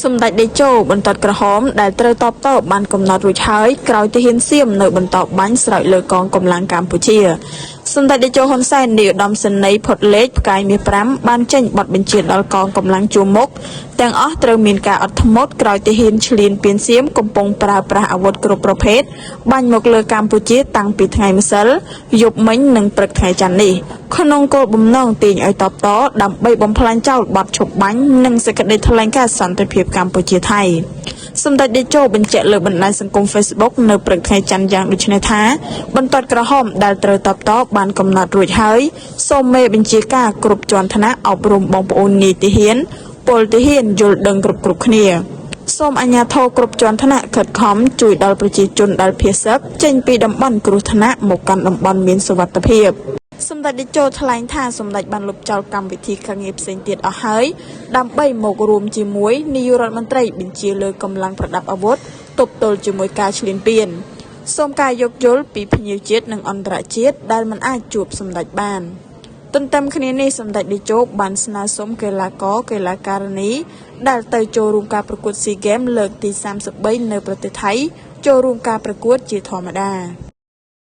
សម្ដេចតេជោបន្ទាត់ក្រហមដែលត្រូវតបតបានកំណត់រួចហើយក្រោយទាហានសៀមនៅបន្តបាញ់ស្រោចលើកងកម្លាំងកម្ពុជាសម្ដេចតេជោហ៊ុនសែននាយឧត្តមសេនីយ៍ផុតលេខផ្កាយមាស5បានចេញបទបញ្ជាដល់កងកម្លាំងជួរមុខទាំងអស់ត្រូវមានការអត់ធ្មត់ក្រោយទាហានឈ្លានពានសៀមកំពុងប្រើប្រាស់អាវុធគ្រប់ប្រភេទបាញ់មកលើកម្ពុជាតាំងពីថ្ងៃម្សិលយប់មិញនិងព្រឹកថ្ងៃច័ន្ទនេះក្នុងគោលបំណងទាញឲ្យតបតដើម្បីបំផ្លាញចោលបទឈប់បាញ់និងសេចក្តីថ្លែងការណ៍សន្តិភាពកម្ពុជាថៃសម្ដេចតេជោបញ្ជាក់លើបណ្ដាញសង្គម Facebook នៅព្រឹកថ្ងៃច័ន្ទយ៉ាងដូចនេះថាបន្ទាត់ក្រហមដែលត្រូវតបតបានកំណត់រួចហើយសូមមេបញ្ជាការគ្រប់ជាន់ថ្នាក់អប់រំបងប្អូននាយទាហានពលទាហានយល់ដឹងគ្រប់គ្នាសូមអាជ្ញាធរគ្រប់ជាន់ថ្នាក់ខិតខំជួយដល់ប្រជាជនដែលភៀសសឹកចេញពីតំបន់គ្រោះថ្នាក់មកកាន់តំបន់មានសុវត្ថិភាពសម្ដេចតេជោថ្លែងថាសម្ដេចបានលុបចោលកម្មវិធីការងារផ្សេងទៀតអស់ហើយដើម្បីមករួមជាមួយនាយករដ្ឋមន្ត្រីបញ្ជាលើកម្លាំងប្រដាប់អាវុធទប់ទល់ជាមួយការឈ្លានពានសូមការយោគយល់ពីភ្ញៀវជាតិនិងអន្តរជាតិដែលមិនអាចជួបសម្ដេចបានទន្ទឹមគ្នានេះសម្ដេចតេជោបានស្នើសុំកីឡាករកីឡាការិនីដែលទៅចូលរួមការប្រកួតSEA Gamesលើកទី33នៅប្រទេសថៃចូលរួមការប្រកួតជាធម្មតា